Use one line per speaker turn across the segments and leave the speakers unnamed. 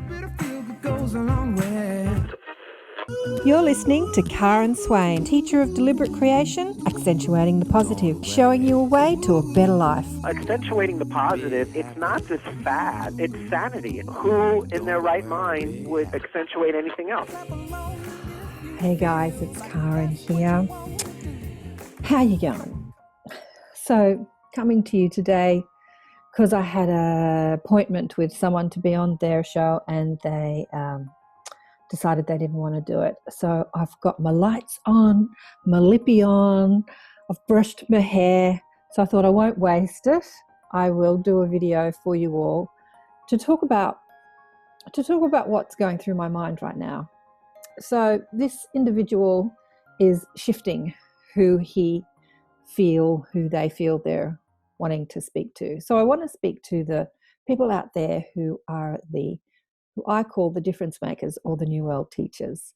bit of feel good goes a long way.
You're listening to Karen Swain, teacher of deliberate creation, accentuating the positive, showing you a way to a better life.
Accentuating the positive, it's not this fad, it's sanity. Who in their right mind would accentuate anything else?
Hey guys, it's Karen here. How you going? So, coming to you today because I had an appointment with someone to be on their show and they decided they didn't want to do it. So I've got my lights on, my lippy on, I've brushed my hair. So I thought I won't waste it. I will do a video for you all to talk about what's going through my mind right now. So this individual is shifting who they feel they're wanting to speak to. So I want to speak to the people out there who I call the difference makers or the New World teachers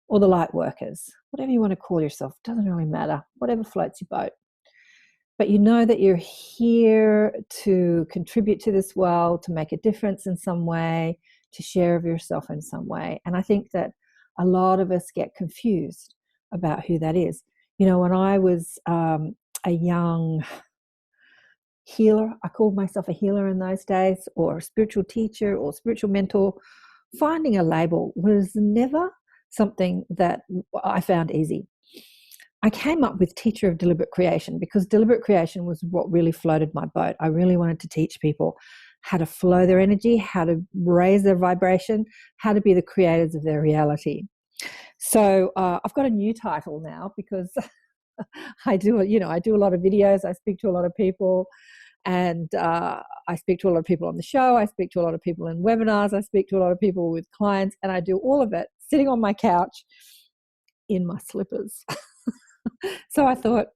or the light workers, whatever you want to call yourself, doesn't really matter, whatever floats your boat. But you know that you're here to contribute to this world, to make a difference in some way, to share of yourself in some way. And I think that a lot of us get confused about who that is. You know, when I was a young healer, I called myself a healer in those days, or a spiritual teacher or spiritual mentor. Finding a label was never something that I found easy. I came up with teacher of deliberate creation because deliberate creation was what really floated my boat. I really wanted to teach people how to flow their energy, how to raise their vibration, how to be the creators of their reality. So I've got a new title now because I do a lot of videos. I speak to a lot of people, and I speak to a lot of people on the show. I speak to a lot of people in webinars. I speak to a lot of people with clients, and I do all of it sitting on my couch in my slippers. So I thought,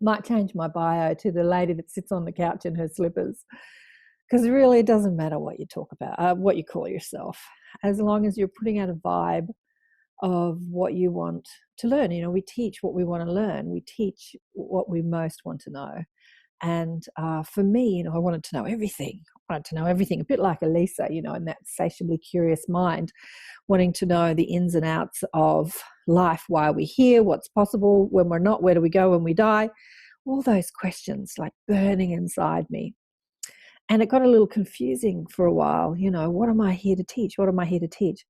might change my bio to the lady that sits on the couch in her slippers, because really it doesn't matter what you talk about, what you call yourself, as long as you're putting out a vibe of what you want to learn. You know, we teach what we want to learn. We teach what we most want to know. And for me, I wanted to know everything. I wanted to know everything, a bit like Elisa, in that insatiably curious mind, wanting to know the ins and outs of life, why are we here, what's possible, when we're not, where do we go when we die? All those questions like burning inside me. And it got a little confusing for a while. What am I here to teach? What am I here to teach?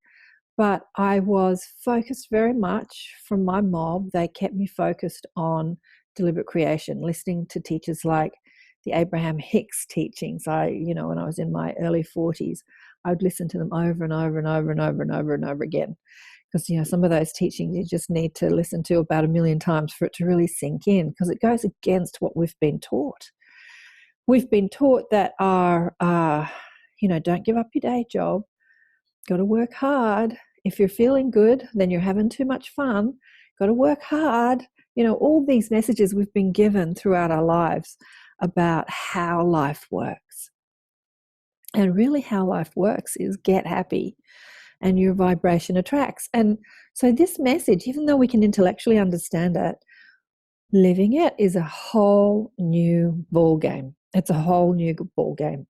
But I was focused very much from my mob. They kept me focused on deliberate creation, listening to teachers like the Abraham Hicks teachings. When I was in my early 40s, I would listen to them over and over and over and over and over and over again. Because, some of those teachings you just need to listen to about 1 million times for it to really sink in, because it goes against what we've been taught. We've been taught that don't give up your day job, got to work hard. If you're feeling good, then you're having too much fun, got to work hard. All these messages we've been given throughout our lives about how life works. And really how life works is get happy and your vibration attracts. And so this message, even though we can intellectually understand it, living it is a whole new ball game. It's a whole new ball game.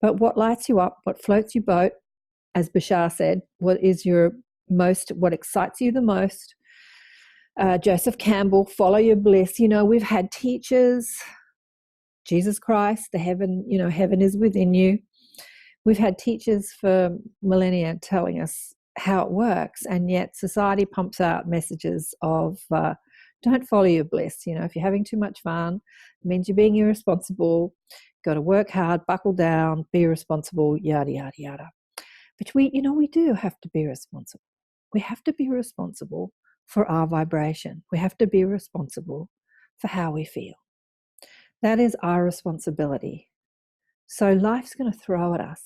But what lights you up, what floats your boat, as Bashar said, what excites you the most? Joseph Campbell, follow your bliss. We've had teachers, Jesus Christ, heaven is within you. We've had teachers for millennia telling us how it works, and yet society pumps out messages of don't follow your bliss. If you're having too much fun, it means you're being irresponsible, got to work hard, buckle down, be responsible, yada, yada, yada. But we do have to be responsible. We have to be responsible for our vibration. We have to be responsible for how we feel. That is our responsibility. So life's going to throw at us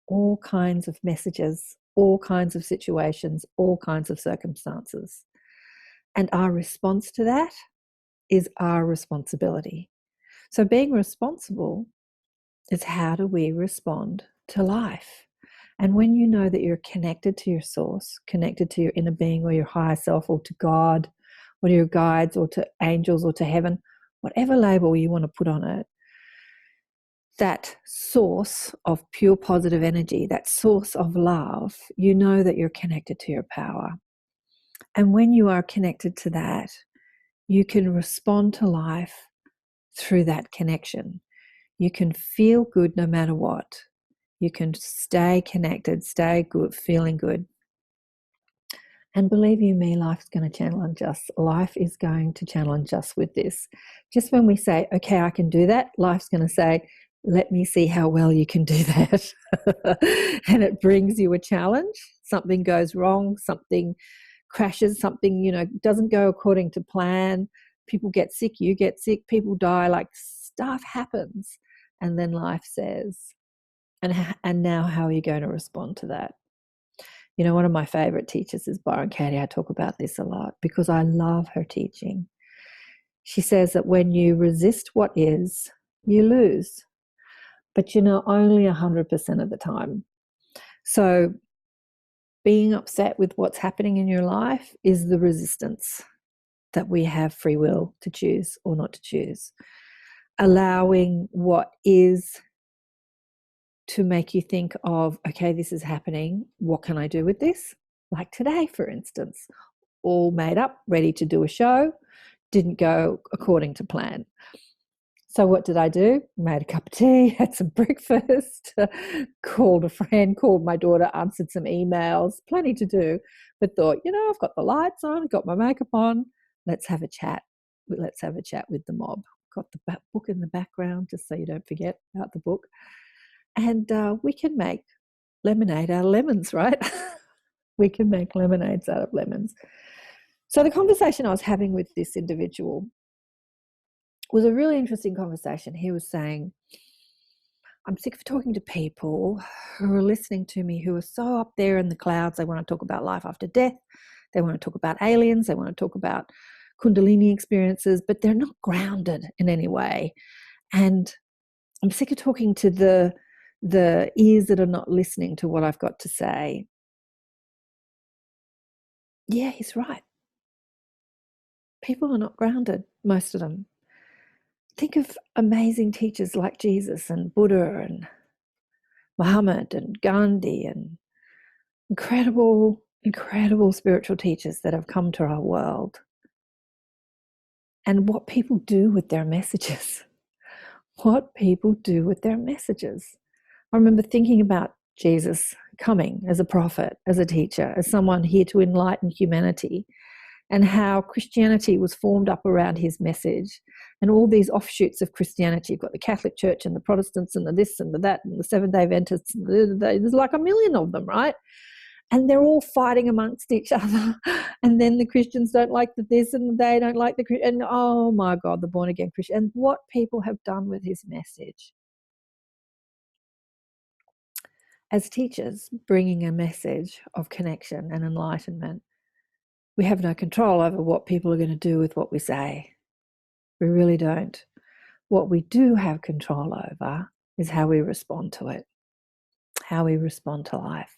all kinds of messages, all kinds of situations, all kinds of circumstances. And our response to that is our responsibility. So being responsible is, how do we respond to life? And when you know that you're connected to your source, connected to your inner being or your higher self, or to God, or to your guides, or to angels, or to heaven, whatever label you want to put on it, that source of pure positive energy, that source of love, you know that you're connected to your power. And when you are connected to that, you can respond to life through that connection. You can feel good no matter what. You can stay connected, stay good, feeling good. And believe you me, life's going to challenge us. Life is going to challenge us with this. Just when we say, okay, I can do that, life's going to say, let me see how well you can do that. And it brings you a challenge. Something goes wrong, something crashes, something, doesn't go according to plan. People get sick, you get sick, people die, like stuff happens. And then life says, and now how are you going to respond to that? One of my favorite teachers is Byron Katie. I talk about this a lot because I love her teaching. She says that when you resist what is, you lose. But only 100% of the time. So being upset with what's happening in your life is the resistance that we have free will to choose or not to choose. Allowing what is to make you think of, okay, this is happening. What can I do with this? Like today, for instance, all made up, ready to do a show, didn't go according to plan. So what did I do? Made a cup of tea, had some breakfast, called a friend, called my daughter, answered some emails, plenty to do, but thought, I've got the lights on, got my makeup on, let's have a chat. Let's have a chat with the mob. Got the book in the background just so you don't forget about the book. And we can make lemonade out of lemons, right? We can make lemonades out of lemons. So the conversation I was having with this individual was a really interesting conversation. He was saying, I'm sick of talking to people who are listening to me, who are so up there in the clouds. They want to talk about life after death. They want to talk about aliens. They want to talk about Kundalini experiences, but they're not grounded in any way. And I'm sick of talking to the ears that are not listening to what I've got to say. Yeah, he's right. People are not grounded, most of them. Think of amazing teachers like Jesus and Buddha and Muhammad and Gandhi and incredible, incredible spiritual teachers that have come to our world. And what people do with their messages. What people do with their messages. I remember thinking about Jesus coming as a prophet, as a teacher, as someone here to enlighten humanity, and how Christianity was formed up around his message, and all these offshoots of Christianity. You've got the Catholic Church and the Protestants and the this and the that and the Seventh-day Adventists. There's like a million of them, right? And they're all fighting amongst each other. And then the Christians don't like the this and they don't like the and oh my God, the born-again Christian. And what people have done with his message. As teachers, bringing a message of connection and enlightenment, we have no control over what people are going to do with what we say. We really don't. What we do have control over is how we respond to it, how we respond to life.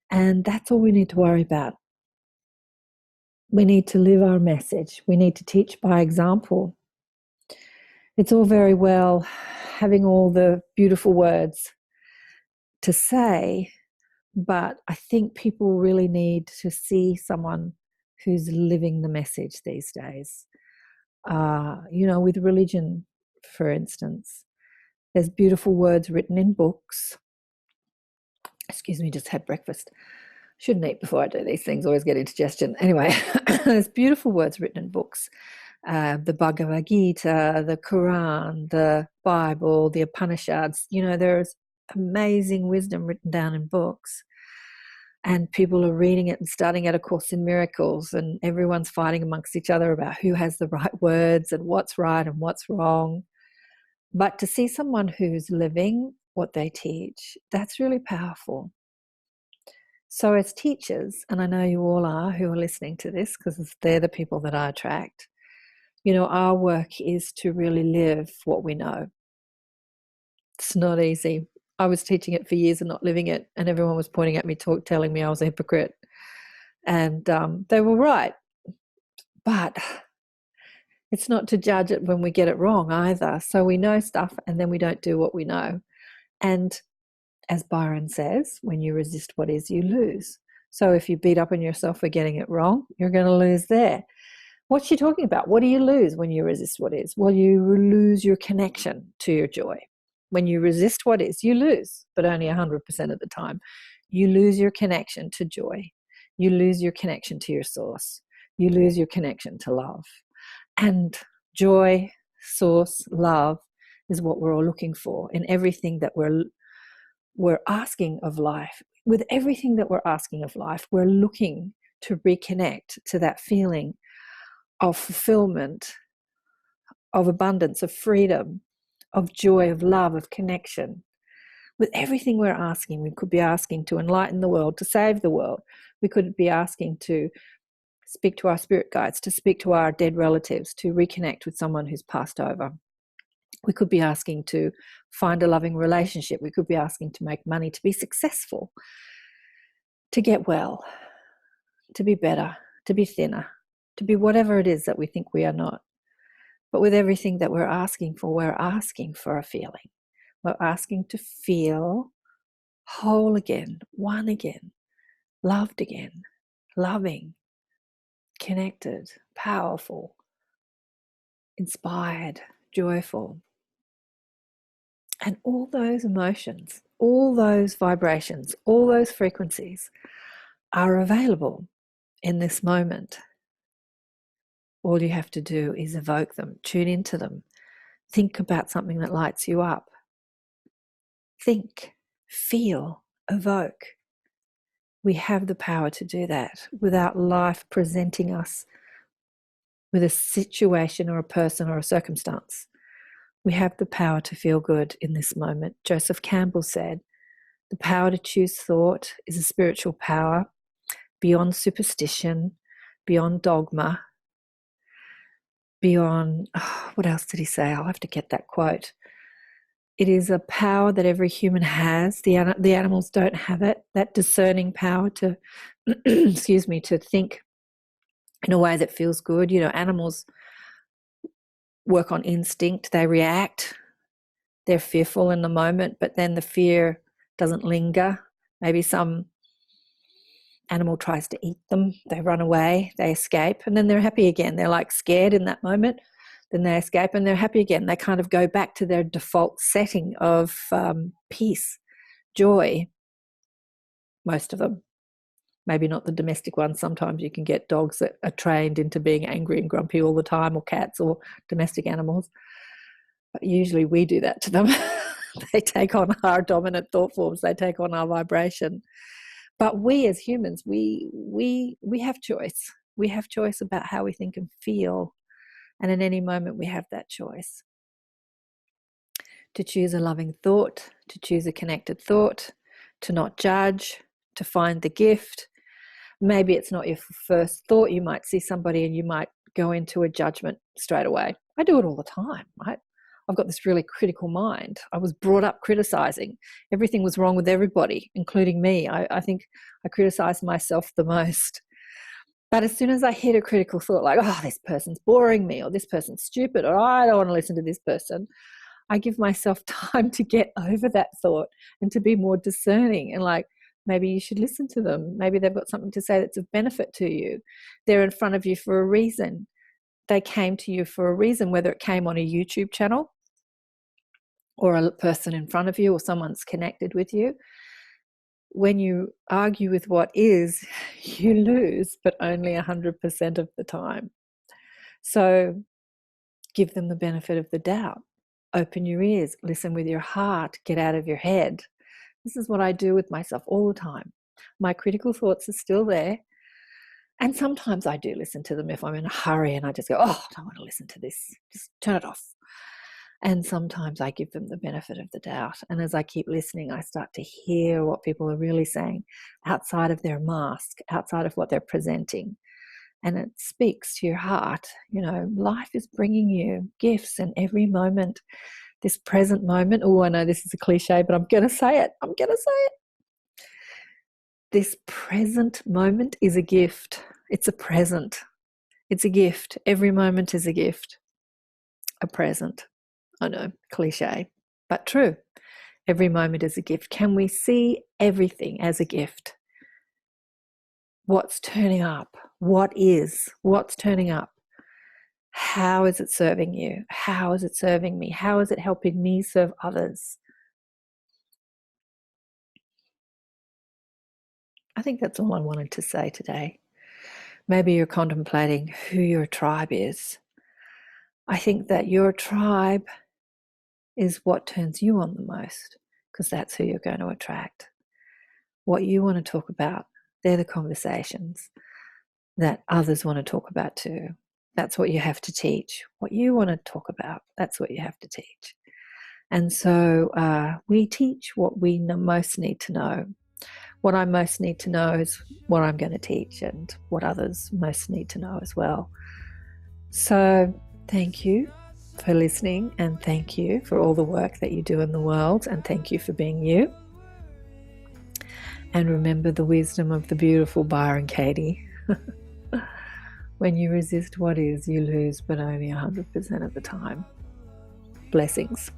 And that's all we need to worry about. We need to live our message. We need to teach by example. It's all very well having all the beautiful words to say, but I think people really need to see someone who's living the message these days. With religion, for instance, there's beautiful words written in books. Excuse me, just had breakfast. Shouldn't eat before I do these things, always get indigestion. Anyway, there's beautiful words written in books. The Bhagavad Gita, the Quran, the Bible, the Upanishads. There's amazing wisdom written down in books. And people are reading it and starting out A Course in Miracles, and everyone's fighting amongst each other about who has the right words and what's right and what's wrong. But to see someone who's living what they teach, that's really powerful. So as teachers, and I know you all are who are listening to this because they're the people that I attract, our work is to really live what we know. It's not easy. I was teaching it for years and not living it, and everyone was pointing at me, telling me I was a hypocrite. And they were right. But It's not to judge it when we get it wrong either. So we know stuff and then we don't do what we know. And as Byron says, when you resist what is, you lose. So if you beat up on yourself for getting it wrong, you're going to lose there. What's she talking about? What do you lose when you resist what is? Well, you lose your connection to your joy. When you resist what is, you lose, but only 100% of the time. You lose your connection to joy. You lose your connection to your source. You lose your connection to love. And joy, source, love is what we're all looking for in everything that we're asking of life. With everything that we're asking of life, we're looking to reconnect to that feeling of fulfillment, of abundance, of freedom, of joy, of love, of connection. With everything we're asking, we could be asking to enlighten the world, to save the world. We could be asking to speak to our spirit guides, to speak to our dead relatives, to reconnect with someone who's passed over. We could be asking to find a loving relationship. We could be asking to make money, to be successful, to get well, to be better, to be thinner, to be whatever it is that we think we are not. But with everything that we're asking for a feeling. We're asking to feel whole again, one again, loved again, loving, connected, powerful, inspired, joyful. And all those emotions, all those vibrations, all those frequencies are available in this moment. All you have to do is evoke them, tune into them, think about something that lights you up. Think, feel, evoke. We have the power to do that without life presenting us with a situation or a person or a circumstance. We have the power to feel good in this moment. Joseph Campbell said, the power to choose thought is a spiritual power beyond superstition, beyond dogma, beyond, what else did he say? I'll have to get that quote. It is a power that every human has. The animals don't have it, that discerning power to, excuse me, to think in a way that feels good. You know, animals work on instinct. They react. They're fearful in the moment, but then the fear doesn't linger. Maybe some animal tries to eat them. They run away. They escape, and then they're happy again. They're like scared in that moment. Then they escape and they're happy again. They kind of go back to their default setting of peace, joy, most of them. Maybe not the domestic ones. Sometimes you can get dogs that are trained into being angry and grumpy all the time, or cats or domestic animals. But usually we do that to them. They take on our dominant thought forms. They take on our vibration. But we as humans, we have choice. We have choice about how we think and feel. And in any moment, we have that choice to choose a loving thought, to choose a connected thought, to not judge, to find the gift. Maybe it's not your first thought. You might see somebody and you might go into a judgment straight away. I do it all the time, right? I've got this really critical mind. I was brought up criticizing. Everything was wrong with everybody, including me. I think I criticized myself the most. But as soon as I hit a critical thought like, oh, this person's boring me, or this person's stupid, or I don't want to listen to this person, I give myself time to get over that thought and to be more discerning and like, maybe you should listen to them. Maybe they've got something to say that's of benefit to you. They're in front of you for a reason. They came to you for a reason, whether it came on a YouTube channel or a person in front of you or someone's connected with you. When you argue with what is, you lose, but only 100% of the time. So give them the benefit of the doubt. Open your ears, listen with your heart, get out of your head. This is what I do with myself all the time. My critical thoughts are still there. And sometimes I do listen to them if I'm in a hurry and I just go, oh, I don't want to listen to this. Just turn it off. And sometimes I give them the benefit of the doubt. And as I keep listening, I start to hear what people are really saying outside of their mask, outside of what they're presenting. And it speaks to your heart. You know, life is bringing you gifts in every moment. This present moment, oh, I know this is a cliche, but I'm going to say it. This present moment is a gift. It's a present. It's a gift. Every moment is a gift. a present. I know, cliche, but true. Every moment is a gift. Can we see everything as a gift? What's turning up? What's turning up? How is it serving you? How is it serving me? How is it helping me serve others? I think that's all I wanted to say today. Maybe you're contemplating who your tribe is. I think that your tribe is what turns you on the most, because that's who you're going to attract. What you want to talk about, they're the conversations that others want to talk about too. That's what you have to teach. What you want to talk about, that's what you have to teach. And so we teach what we most need to know. What I most need to know is what I'm going to teach, and what others most need to know as well. So thank you for listening, and thank you for all the work that you do in the world, and thank you for being you. And remember the wisdom of the beautiful Byron Katie. When you resist what is, you lose, but only 100% of the time. Blessings.